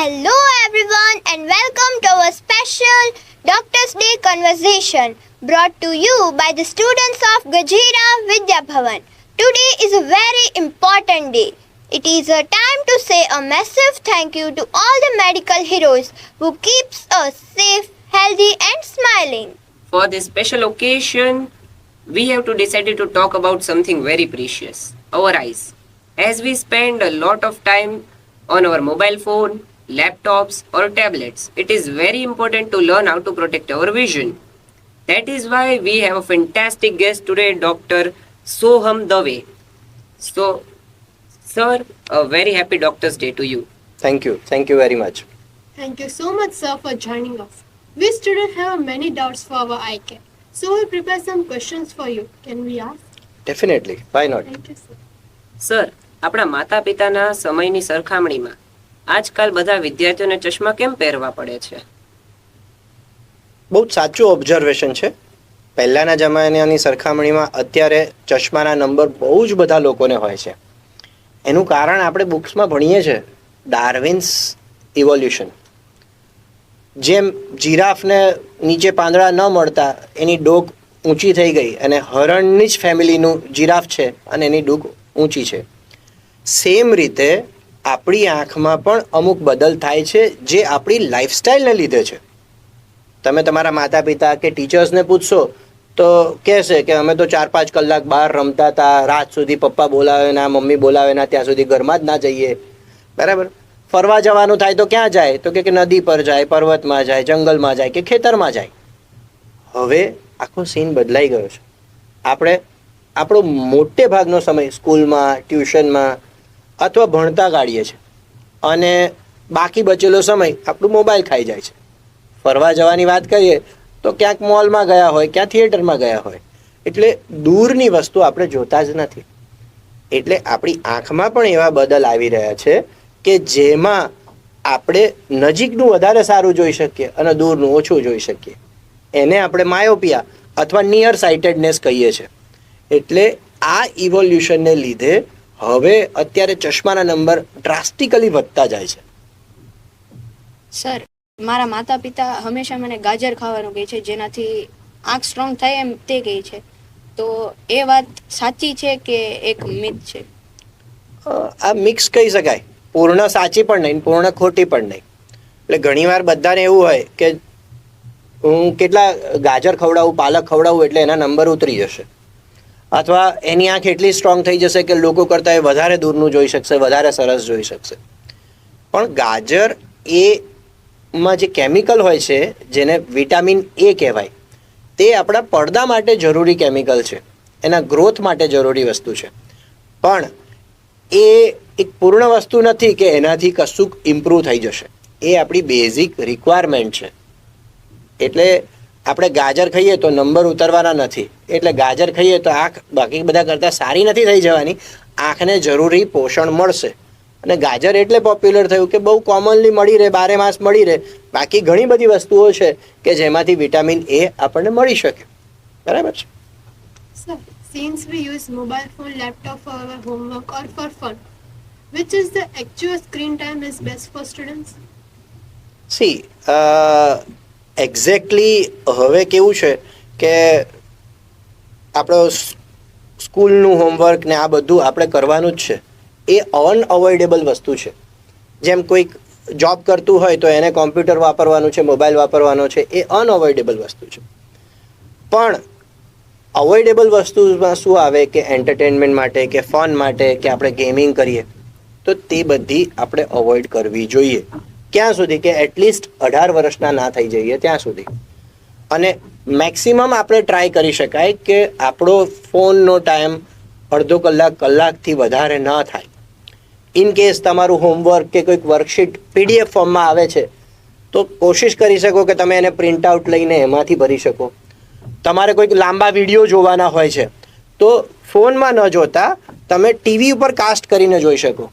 Hello everyone and welcome to our special Doctor's Day conversation brought to you by the students of Gajira Vidya Bhavan. Today is a very important day. It is a time to say a massive thank you to all the medical heroes who keeps us safe, healthy and smiling. For this special occasion, we have to decided to talk about something very precious, our eyes. As we spend a lot of time on our mobile phone, laptops or tablets, it is very important to learn how to protect our vision. That is why we have a fantastic guest today, Dr. Soham Dave. So, sir, a very happy Doctor's Day to you. Thank you. Thank you very much. Thank you so much, sir, for joining us. We students have many doubts for our eye care. So we prepare some questions for you. Can we ask? Definitely. Why not? Thank you, sir. Sir, આપણા માતા પિતાના સમયની સરખામણીમાં આજકાલ બધા વિદ્યાર્થીઓને ચશ્મા કેમ પહેરવા પડે છે? બહુ સાચું ઓબ્ઝર્વેશન છે. પહેલાના જમાનાની સરખામણીમાં અત્યારે ચશ્માના નંબર બહુ જ બધા લોકોને હોય છે. એનું કારણ આપણે બુક્સમાં ભણીએ છીએ, ડાર્વિન્સ ઇવોલ્યુશન. જેમ જીરાફને નીચે પાંદડા ન મળતા એની ડોક ઊંચી થઈ ગઈ અને હરણની જ ફેમિલીનું જીરાફ છે અને એની ડોક ઊંચી છે. સેમ રીતે આપણી આંખમાં પણ અમુક બદલ થાય છે જે આપણી લાઈફસ્ટાઈલને લીધે છે. તમે તમારા માતા પિતા કે ટીચર્સને પૂછશો તો કહેશે કે અમે તો 4-5 કલાક બહાર રમતા હતા, રાત સુધી પપ્પા બોલાવે ના, મમ્મી બોલાવે ના, ત્યાં સુધી ઘરમાં જ ના જઈએ. બરાબર? ફરવા જવાનું થાય તો ક્યાં જાય? તો કે નદી પર જાય, પર્વતમાં જાય, જંગલમાં જાય કે ખેતરમાં જાય. હવે આખો સીન બદલાઈ ગયો છે. આપણે આપણો મોટે ભાગનો સમય સ્કૂલમાં, ટ્યુશનમાં અથવા ભણતા કાઢીએ છીએ અને બાકી બચેલો સમય આપણું મોબાઈલ ખાઈ જાય છે. ફરવા જવાની વાત કરીએ તો ક્યાંક મોલમાં ગયા હોય, ક્યાં થિયેટરમાં ગયા હોય. એટલે દૂરની વસ્તુ આપણે જોતા જ નથી. એટલે આપણી આંખમાં પણ એવા બદલ આવી રહ્યા છે કે જેમાં આપણે નજીકનું વધારે સારું જોઈ શકીએ અને દૂરનું ઓછું જોઈ શકીએ. એને આપણે માયોપિયા અથવા નિયર સાઇટેડનેસ કહીએ છીએ. એટલે આ ઇવોલ્યુશનને લીધે હવે અત્યારે ચશ્માના નંબર ડ્રાસ્ટિકલી વધતા જાય છે. સર, મારા માતા પિતા હંમેશા મને ગાજર ખાવાનું કહે છે, જેનાથી આંખ સ્ટ્રોંગ થાય એમ તે કહે છે. તો એ વાત સાચી છે કે એક મિથ છે? આ મિક્સ કહી શકાય. પૂર્ણ સાચી પણ નહીં, પૂર્ણ ખોટી પણ નહીં. એટલે ઘણીવાર બધાને એવું હોય કે હું કેટલા ગાજર ખવડાવું, પાલક ખવડાવું એટલે એના નંબર ઉતરી જશે, અથવા એની આંખ એટલી સ્ટ્રોંગ થઈ જશે કે લોકો કરતાં એ વધારે દૂરનું જોઈ શકશે, વધારે સરસ જોઈ શકશે. પણ ગાજર એમાં જે કેમિકલ હોય છે જેને વિટામિન એ કહેવાય, તે આપણા પડદા માટે જરૂરી કેમિકલ છે, એના ગ્રોથ માટે જરૂરી વસ્તુ છે. પણ એ એક પૂર્ણ વસ્તુ નથી કે એનાથી કશુંક ઇમ્પ્રૂવ થઈ જશે. એ આપણી બેઝિક રિક્વાયરમેન્ટ છે. એટલે આપણે ગાજર ખાઈએ તો નંબર ઉતરવાના નથી. એટલે ગાજર ખાઈએ તો આંખ બાકી બધા કરતાં સારી નથી થઈ જવાની, આંખને જરૂરી પોષણ મળશે. અને ગાજર એટલે પોપ્યુલર થયું કે બહુ કોમનલી મળી રહે, 12 માસ મળી રહે. બાકી ઘણી બધી વસ્તુઓ છે કે જેમાંથી વિટામિન એ આપણને મળી શકે. બરાબર છે? Sir, since we use mobile phone, laptop for our homework or for fun, which is the actual screen time is best for students? C exactly હવે કેવું છે કે આપણો સ્કૂલનું હોમવર્ક ને આ બધું આપણે કરવાનું જ છે. એ અનઅવોઇડેબલ વસ્તુ છે. જેમ કોઈક જોબ કરતું હોય તો એને કોમ્પ્યુટર વાપરવાનું છે, મોબાઈલ વાપરવાનો છે, એ અનઅવોઇડેબલ વસ્તુ છે. પણ અવોઇડેબલ વસ્તુમાં શું આવે કે એન્ટરટેનમેન્ટ માટે કે ફન માટે કે આપણે ગેમિંગ કરીએ તો તે બધી આપણે અવોઇડ કરવી જોઈએ. ક્યાં સુધી? કે એટલીસ્ટ 18 વર્ષના ના થઈ જઈએ ત્યાં સુધી. અને મેક્સિમમ આપણે ટ્રાય કરી શકાય કે આપણો ફોનનો ટાઈમ અડધો કલાક, કલાકથી વધારે ન થાય. ઇન કેસ તમારું હોમવર્ક કે કોઈક વર્કશીટ PDF ફોર્મમાં આવે છે તો કોશિશ કરી શકો કે તમે એને પ્રિન્ટ આઉટ લઈને એમાંથી ભરી શકો. તમારે કોઈક લાંબા વિડીયો જોવાના હોય છે તો ફોનમાં ન જોતા તમે ટીવી ઉપર કાસ્ટ કરીને જોઈ શકો,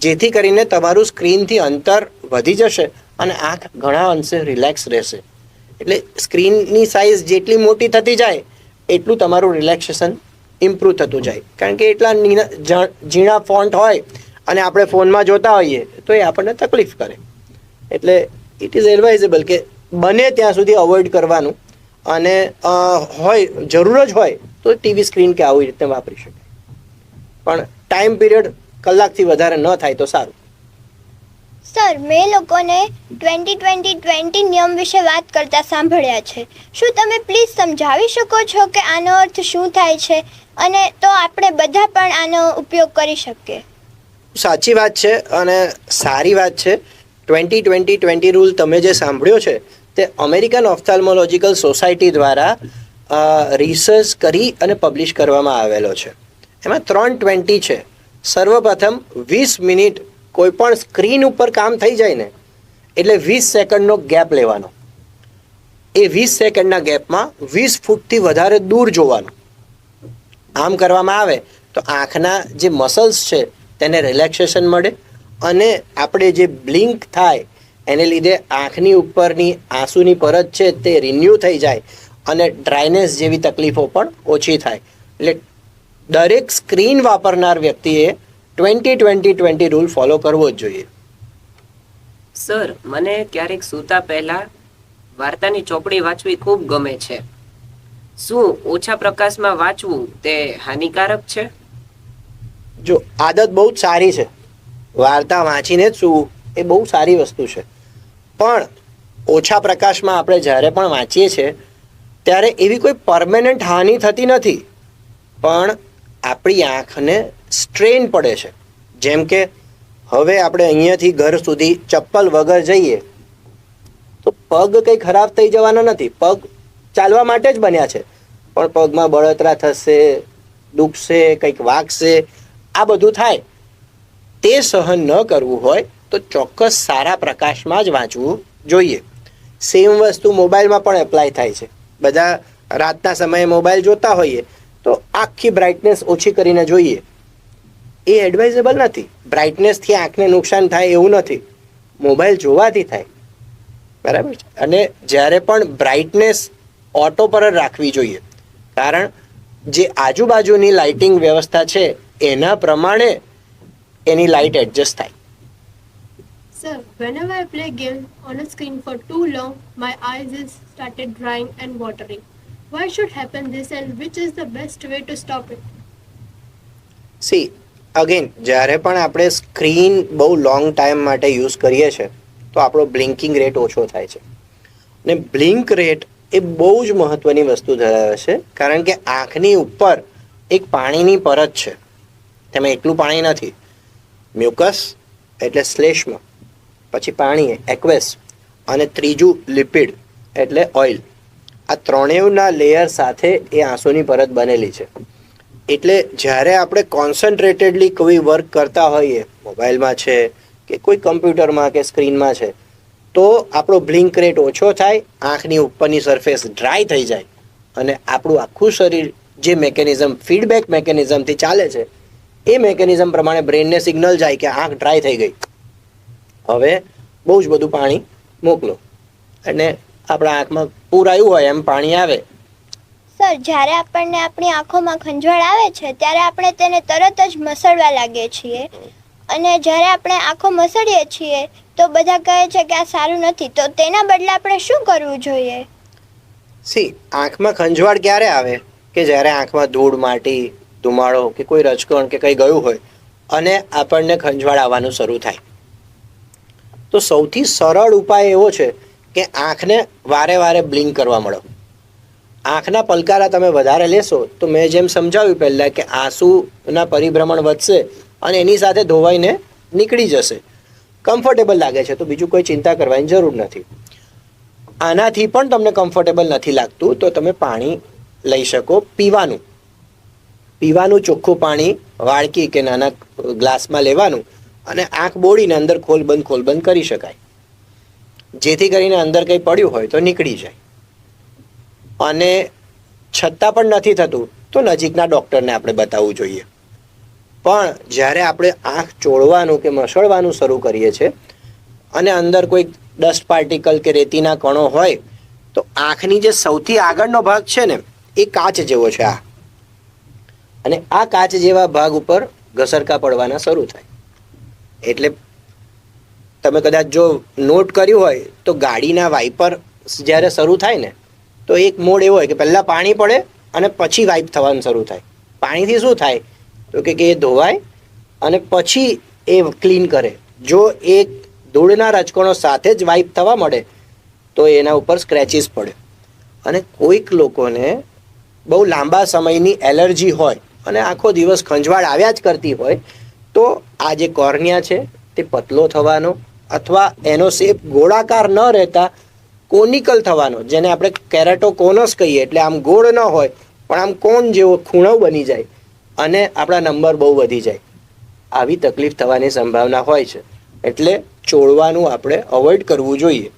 જેથી કરીને તમારું સ્ક્રીનથી અંતર વધી જશે અને આંખ ઘણા અંશે રિલેક્સ રહેશે. એટલે સ્ક્રીનની સાઇઝ જેટલી મોટી થતી જાય એટલું તમારું રિલેક્સેશન ઇમ્પ્રૂવ થતું જાય. કારણ કે એટલા ઝીણા ફોન્ટ હોય અને આપણે ફોનમાં જોતા હોઈએ તો એ આપણને તકલીફ કરે. એટલે ઇટ ઇઝ એડવાઇઝેબલ કે બને ત્યાં સુધી અવોઇડ કરવાનું, અને હોય જરૂર જ હોય તો ટીવી સ્ક્રીન કે આવી રીતે વાપરી શકાય, પણ ટાઈમ પીરિયડ કલાકથી વધારે ન થાય તો સારું. સર, મેં લોકોને 20-20-20 નિયમ વિશે વાત કરતા સાંભળ્યા છે. શું તમે પ્લીઝ સમજાવી શકો છો કે આનો અર્થ શું થાય છે, અને તો આપણે બધા પણ આનો ઉપયોગ કરી શકીએ? સાચી વાત છે અને સારી વાત છે. 20-20-20 રૂલ તમે જે સાંભળ્યો છે તે અમેરિકન ઓફથાલ્મોલોજીકલ સોસાયટી દ્વારા રિસર્ચ કરી અને પબ્લિશ કરવામાં આવેલો છે. એમાં 320 છે. સર્વપ્રથમ 20 મિનિટ કોઈ પણ સ્ક્રીન ઉપર કામ થઈ જાય ને એટલે 20 સેકન્ડનો ગેપ લેવાનો. એ 20 સેકન્ડના ગેપમાં 20 ફૂટથી વધારે દૂર જોવાનું. આમ કરવામાં આવે તો આંખના જે મસલ્સ છે તેને રિલેક્સેશન મળે, અને આપણે જે બ્લિંક થાય એને લીધે આંખની ઉપરની આંસુની પરત છે તે રિન્યૂ થઈ જાય, અને ડ્રાયનેસ જેવી તકલીફો પણ ઓછી થાય. એટલે દરેક સ્ક્રીન વાપરનાર વ્યક્તિએ 20-20-20 રૂલ ફોલો કરવો જ જોઈએ. સર, મને ક્યારેક સૂતા પહેલા વાર્તાની ચોપડી વાંચવી ખૂબ ગમે છે. શું ઓછા પ્રકાશમાં વાંચવું તે હાનિકારક છે? જો આદત બહુ જ સારી છે, વાર્તા વાંચીને જ સૂવું એ બહુ સારી વસ્તુ છે, પણ ઓછા પ્રકાશમાં આપણે જ્યારે પણ વાંચીએ છીએ ત્યારે એવી કોઈ પરમેનન્ટ હાનિ થતી નથી, પણ આપણી આંખને સ્ટ્રેન પડે છે. જેમ કે હવે આપણે અહીંયાથી ઘર સુધી ચપ્પલ વગર જઈએ તો પગ કંઈ ખરાબ થઈ જવાના નથી, પગ ચાલવા માટે જ બન્યા છે, પણ પગમાં બળતરા થશે, દુખશે, કંઈક વાગશે, આ બધું થાય. તે સહન ન કરવું હોય તો ચોક્કસ સારા પ્રકાશમાં જ વાંચવું જોઈએ. સેમ વસ્તુ મોબાઈલમાં પણ એપ્લાય થાય છે. બધા રાતના સમયે મોબાઈલ જોતા હોઈએ તો આખી બ્રાઇટનેસ ઓછી કરીને જોઈએ, એ એડવાઇઝેબલ નથી. બ્રાઇટનેસથી આંખને નુકસાન થાય એવું નથી, મોબાઈલ જોવાથી થાય. બરાબર છે. અને જ્યારે પણ બ્રાઇટનેસ ઓટો પર જ રાખવી જોઈએ, કારણ જે આજુબાજુની લાઇટિંગ વ્યવસ્થા છે એના પ્રમાણે એની લાઇટ એડજસ્ટ થાય. Sir, whenever I play game on a screen for too long, my eyes is started drying and watering. Why should happen this, and which is the best way to stop it? C again, જ્યારે પણ આપણે screen બહુ long time માટે use કરીએ છીએ તો આપણો blinking rate ઓછો થાય છે. અને બ્લિંક રેટ એ બહુ જ મહત્ત્વની વસ્તુ ધરાવે છે, કારણ કે આંખની ઉપર એક પાણીની પરત છે. તેમાં એકલું પાણી નથી, મ્યુકસ એટલે શ્લેષ્મ, પછી પાણી એક્વેસ, અને ત્રીજું લિપિડ એટલે ઓઇલ. આ ત્રણેયના લેયર સાથે એ આંસુની પરત બનેલી છે. એટલે જ્યારે આપણે કોન્સન્ટ્રેટેડલી કોઈ વર્ક કરતા હોઈએ, મોબાઈલમાં છે કે કોઈ કમ્પ્યુટરમાં કે સ્ક્રીનમાં છે, તો આપણો બ્લિંક રેટ ઓછો થાય, આંખની ઉપરની સરફેસ ડ્રાય થઈ જાય, અને આપણું આખું શરીર જે મેકેનિઝમ ફીડબેક મેકેનિઝમથી ચાલે છે એ મેકેનિઝમ પ્રમાણે બ્રેનને સિગ્નલ જાય કે આંખ ડ્રાય થઈ ગઈ, હવે બહુ જ બધું પાણી મોકલો, અને આપણા આંખમાં પૂરાયું હોય એમ પાણી આવે. સર, જ્યારે આપણને આપણી આંખોમાં ખંજવાળ આવે છે ત્યારે આપણે તેને તરત જ મસળવા લાગીએ છીએ, અને જ્યારે આપણે આંખો મસળીએ છીએ તો બધા કહે છે કે આ સારું નથી, તો તેના બદલે આપણે શું કરવું જોઈએ? સી આંખમાં ખંજવાળ ક્યારે આવે કે જ્યારે આંખમાં ધૂળ, માટી, ધુમાડો કે કોઈ રજકણ કે કંઈ ગયું હોય અને આપણને ખંજવાળ આવવાનું શરૂ થાય. તો સૌથી સરળ ઉપાય એવો છે કે આંખને વારે વારે બ્લિંક કરવા મળો. આંખના પલકારા તમે વધારે લેશો તો મેં જેમ સમજાવ્યું પહેલાં કે આંસુના પરિભ્રમણ વધશે અને એની સાથે ધોવાઈને નીકળી જશે. કમ્ફર્ટેબલ લાગે છે તો બીજું કોઈ ચિંતા કરવાની જરૂર નથી. આનાથી પણ તમને કમ્ફર્ટેબલ નથી લાગતું તો તમે પાણી લઈ શકો, પીવાનું ચોખ્ખું પાણી વાડકી કે નાના ગ્લાસમાં લેવાનું, અને આંખ બોળીને અંદર ખોલબંધ કરી શકાય, જેથી કરીને અંદર કંઈ પડ્યું હોય તો નીકળી જાય. અને છતાં પણ નથી થતું તો નજીકના ડૉક્ટરને આપણે બતાવવું જોઈએ. પણ જ્યારે આપણે આંખ ચોળવાનું કે મસળવાનું શરૂ કરીએ છીએ અને અંદર કોઈ ડસ્ટ પાર્ટિકલ કે રેતીના કણો હોય તો આંખની જે સૌથી આગળનો ભાગ છે ને એ કાચ જેવો છે અને આ કાચ જેવા ભાગ ઉપર ઘસરકા પડવાના શરૂ થાય. એટલે તમે કદાચ જો નોટ કર્યું હોય તો ગાડીના વાઇપર જ્યારે શરૂ થાય ને તો એક મોડ એવો હોય કે પહેલાં પાણી પડે અને પછી વાઇપ થવાનું શરૂ થાય. પાણીથી શું થાય તો કે એ ધોવાય અને પછી એ ક્લીન કરે. જો એ ધૂળના રજકણો સાથે જ વાઇપ થવા મળે તો એના ઉપર સ્ક્રેચીસ પડે. અને કોઈક લોકોને બહુ લાંબા સમયની એલર્જી હોય અને આખો દિવસ ખંજવાળ આવ્યા જ કરતી હોય તો આ જે કોર્નિયા છે તે પતલો થવાનો અથવા એનો શેપ ગોળાકાર ન રહેતા કોનિકલ થવાનો, જેને આપણે કેરેટોકોનસ કહીએ, એટલે આમ ગોળ ન હોય પણ આમ કોણ જેવો ખૂણો બની જાય અને આપણા નંબર બહુ વધી જાય. આવી તકલીફ થવાની સંભાવના હોય છે. એટલે ચોળવાનું આપણે અવોઇડ કરવું જોઈએ.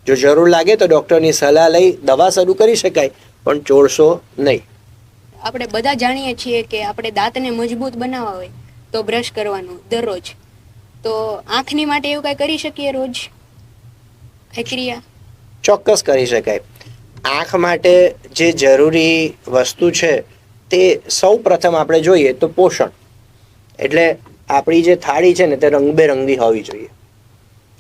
જો જરૂર લાગે તો ડૉક્ટરની સલાહ લઈ દવા શરૂ કરી શકાય, પણ ચોળશો નહીં. આપણે બધા જાણીએ છીએ કે આપણે દાંતને મજબૂત બનાવવા હોય તો બ્રશ કરવાનું દરરોજ. તો આંખની માટે એવું કાંઈ કરી શકીએ રોજ એ ક્રિયા? ચોક્કસ કરી શકાય. આંખ માટે જે જરૂરી વસ્તુ છે તે સૌ પ્રથમ આપણે જોઈએ તો પોષણ. એટલે આપણી જે થાળી છે ને તે રંગબેરંગી હોવી જોઈએ.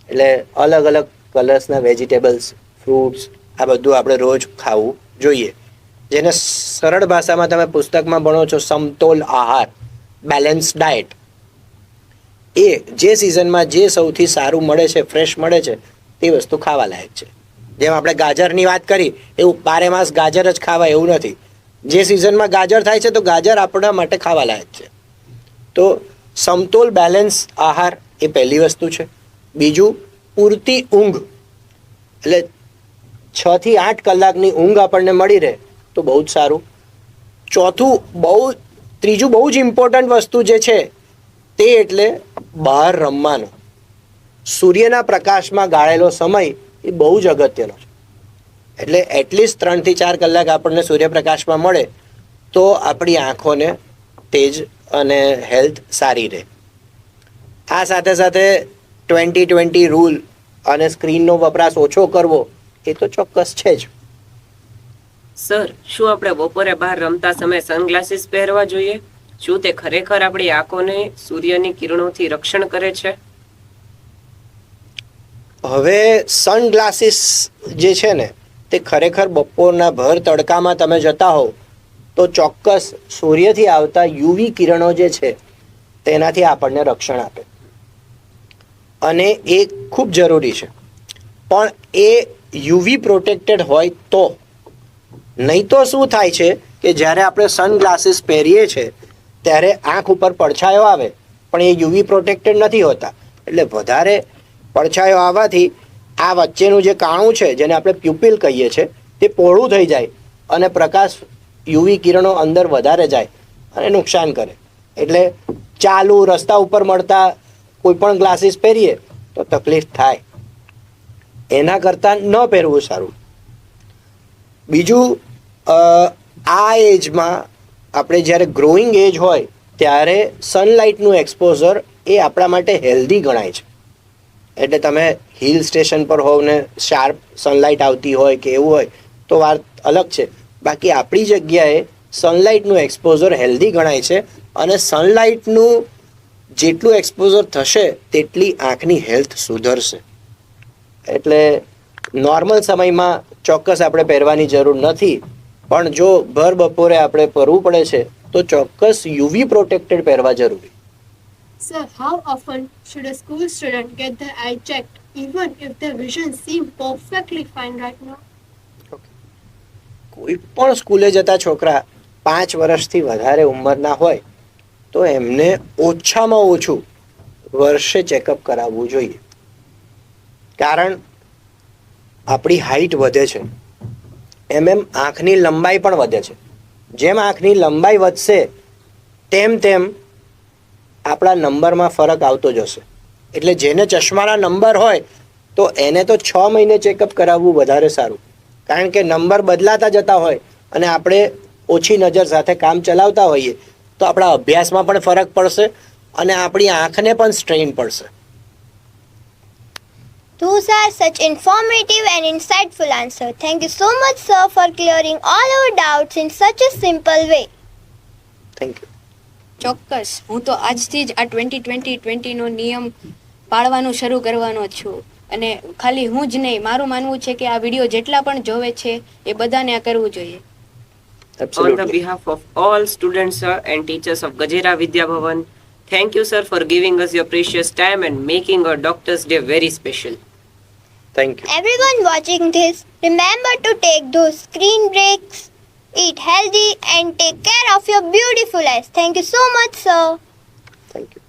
એટલે અલગ અલગ કલર્સના વેજીટેબલ્સ, ફ્રૂટ્સ, આ બધું આપણે રોજ ખાવું જોઈએ. જેને સરળ ભાષામાં તમે પુસ્તકમાં ભણો છો સમતોલ આહાર, બેલેન્સ ડાયટ. એ જે સિઝનમાં જે સૌથી સારું મળે છે, ફ્રેશ મળે છે, તે વસ્તુ ખાવા લાયક છે. જેમ આપણે ગાજરની વાત કરી એવું બારેમાસ ગાજર જ ખાવાય એવું નથી. જે સિઝનમાં ગાજર થાય છે તો ગાજર આપણા માટે ખાવા લાયક છે. તો સમતોલ બેલેન્સ આહાર એ પહેલી વસ્તુ છે. બીજું, પૂરતી ઊંઘ. એટલે 6 થી 8 કલાકની ઊંઘ આપણને મળી રહે તો બહુ જ સારું. ત્રીજું બહુ જ ઇમ્પોર્ટન્ટ વસ્તુ જે છે તે એટલે બહાર રમવાનો. સૂર્યના પ્રકાશમાં ગાળેલો સમય એ બહુ જ અગત્યનો છે. એટલે એટલીસ્ટ 3 થી 4 કલાક આપણને સૂર્યપ્રકાશમાં મળે તો આપણી આંખોને તેજ અને હેલ્થ સારી રહે. આ સાથે સાથે 20-20 રૂલ અને સ્ક્રીનનો વપરાશ ઓછો કરવો એ તો ચોક્કસ છે જ. સર, શું આપણે બપોરે બહાર રમતા સમયે સનગ્લાસીસ પહેરવા જોઈએ? શું તે ખરેખર આપણી આંખોને સૂર્યની કિરણોથી રક્ષણ કરે છે? હવે સનગ્લાસીસ જે છે ને તે ખરેખર બપોરના ભર તડકામાં તમે જતા હોવ તો ચોક્કસ સૂર્યથી આવતા યુવી કિરણો જે છે તેનાથી આપણને રક્ષણ આપે અને એ ખૂબ જરૂરી છે. પણ એ યુવી પ્રોટેક્ટેડ હોય તો. નહીં તો શું થાય છે કે જ્યારે આપણે સનગ્લાસીસ પહેરીએ છીએ ત્યારે આંખ ઉપર પડછાયો આવે પણ એ યુવી પ્રોટેક્ટેડ નથી હોતા. એટલે વધારે પડછાયો આવવાથી આ વચ્ચેનું જે કાણું છે જેને આપણે પ્યુપિલ કહીએ છીએ તે પહોળું થઈ જાય અને પ્રકાશ યુવી કિરણો અંદર વધારે જાય અને નુકસાન કરે. એટલે ચાલુ રસ્તા ઉપર મળતા કોઈ પણ ગ્લાસીસ પહેરીએ તો તકલીફ થાય. એના કરતાં ન પહેરવું સારું. બીજું, આ એજમાં આપણે જ્યારે ગ્રોઈંગ એજ હોય ત્યારે સનલાઇટનું એક્સપોઝર એ આપણા માટે હેલ્ધી ગણાય છે. એટલે તમે હિલ સ્ટેશન પર હોવ ને શાર્પ સનલાઇટ આવતી હોય કે એવું હોય તો વાત અલગ છે. બાકી આપણી જગ્યાએ સનલાઇટનું એક્સપોઝર હેલ્ધી ગણાય છે અને સનલાઇટનું જેટલું એક્સપોઝર થશે તેટલી આંખની હેલ્થ સુધરશે. એટલે નોર્મલ સમયમાં ચોક્કસ આપણે પહેરવાની જરૂર નથી, પણ જો ભર બપોરે આપણે પહેરવું પડે છે તો ચોક્કસ યુવી પ્રોટેક્ટેડ પહેરવા જરૂરી. Sir, how often should a school student get their eye checked even if their vision seems perfectly fine right now? કોઈ પણ સ્કૂલે જતા છોકરા 5 વર્ષથી વધારે ઉંમરના હોય તો એમને ઓછામાં ઓછું વર્ષે ચેકઅપ કરાવવું જોઈએ. કારણ આપણી હાઈટ વધે છે એમ આંખની લંબાઈ પણ વધે છે. જેમ આંખની લંબાઈ વધશે તેમ તેમ આપણા નંબરમાં ફરક આવતો જશે. એટલે જેને ચશ્માના નંબર હોય તો એને તો 6 મહિને ચેકઅપ કરાવવું વધારે સારું. કારણ કે નંબર બદલાતા જતા હોય અને આપણે ઓછી નજર સાથે કામ ચલાવતા હોઈએ તો આપણા અભ્યાસમાં પણ ફરક પડશે અને આપણી આંખને પણ સ્ટ્રેઇન પડશે. Those are such informative and insightful answers. Thank you so much, sir, for clearing all our doubts in such a simple way. Thank you. ચોક્કસ, હું તો આજથી જ આ 2020-20નો નિયમ પાળવાનું શરૂ કરવાનો છું. અને ખાલી હું જ નહીં, મારું માનવું છે કે આ વિડીયો જેટલા પણ જોવે છે એ બધાને આ કરવું જોઈએ. On the absolutely. behalf of all students and teachers of Gajera Vidya Bhavan, thank you, sir, for giving us your precious time and making our Doctor's Day very special. Thank you. Everyone watching this, remember to take those screen breaks, eat healthy, and take care of your beautiful eyes. Thank you so much, sir. Thank you.